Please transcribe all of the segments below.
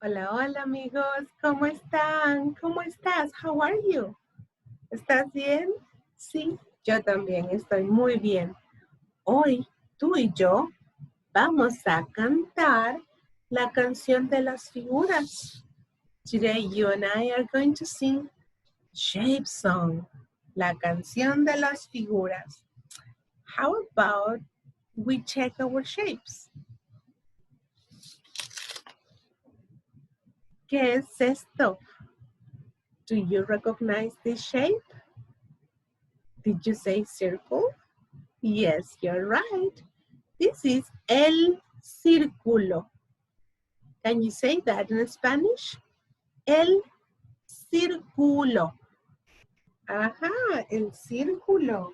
Hola, hola amigos, ¿cómo están? ¿Cómo estás? How are you? ¿Estás bien? Sí, yo también estoy muy bien. Hoy tú y yo vamos a cantar la canción de las figuras. Today you and I are going to sing Shape Song, la canción de las figuras. How about we check our shapes? ¿Qué es esto? Do you recognize this shape? Did you say circle? Yes, you're right. This is el círculo. Can you say that in Spanish? El círculo. Ajá, el círculo.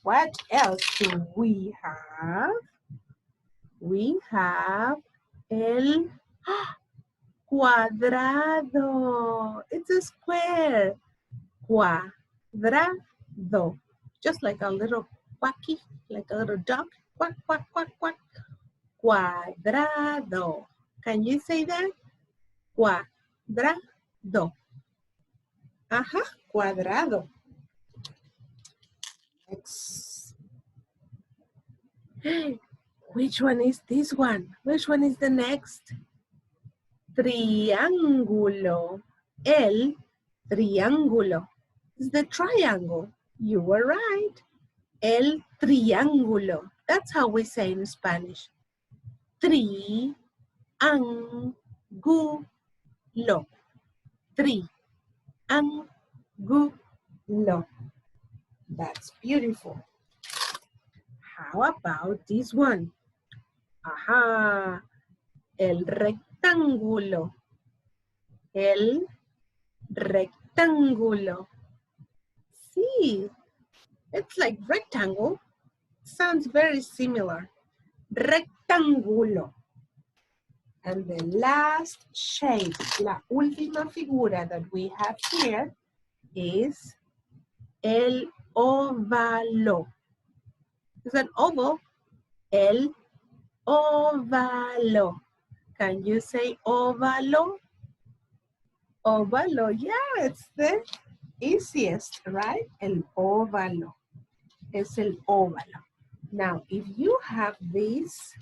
What else do we have? We have el cuadrado. It's a square. Cuadrado. Just like a little quacky, like a little duck. Quack, quack, quack, quack. Cuadrado. Can you say that? Cuadrado. Ajá, cuadrado. Next. Which one is this one? Which one is the next? Triángulo. El triángulo. It's the triangle. You were right. El triángulo. That's how we say in Spanish. Triángulo. Triángulo. That's beautiful. How about this one? Ajá. El rectángulo. El rectángulo. Sí. It's like rectangle. Sounds very similar. Rectángulo. And the last shape, la última figura that we have here is el óvalo. It's an oval. El óvalo. Can you say óvalo? Óvalo, yeah, it's the easiest, right? El óvalo. Es el óvalo. Now, if you have this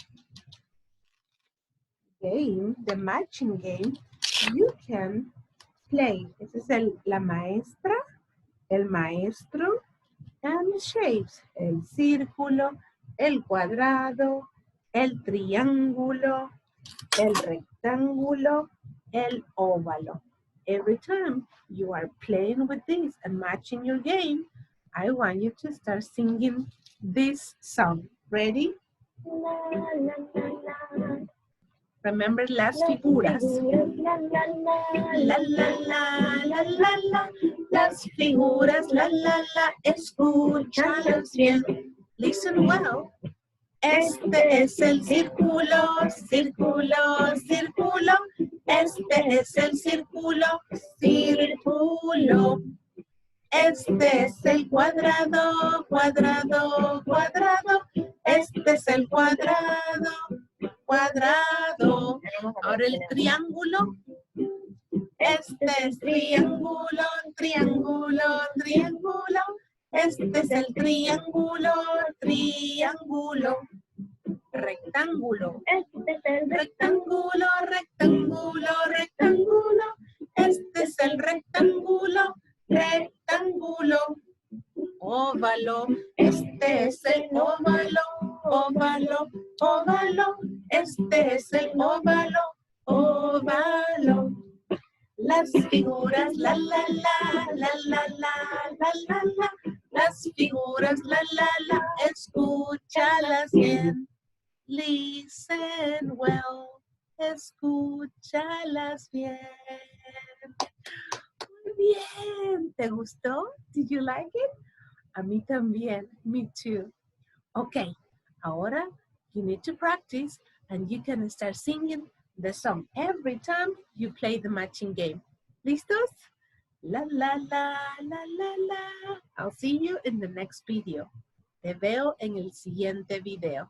game, the matching game, you can play. Esa es la maestra, el maestro, and the shapes. El círculo, el cuadrado, el triángulo, el rectángulo, el óvalo. Every time you are playing with this and matching your game, I want you to start singing this song. Ready? Remember las figuras. La, la, la, la, la, la. Las figuras, la, la, la. Escúchalas bien. Listen well. Este es el círculo, círculo, círculo. Este es el círculo, círculo. Este es el cuadrado, cuadrado, cuadrado. Este es el cuadrado, cuadrado. Ahora el triángulo. Este es triángulo, triángulo, triángulo. Este es el triángulo, triángulo. Rectángulo. Este es el rectángulo, rectángulo, rectángulo. Este es el rectángulo, rectángulo. Óvalo. Este es el óvalo, óvalo, óvalo. Este es el óvalo, óvalo. Las figuras, la, la, la, la, la, la, la, la, la. Las figuras, la, la, escúchalas bien. Listen well, escúchalas bien. Muy bien, ¿te gustó? Did you like it? A mí también, me too. Okay, ahora you need to practice and you can start singing the song every time you play the matching game. ¿Listos? La, la, la, la, la, la. I'll see you in the next video. Te veo en el siguiente video.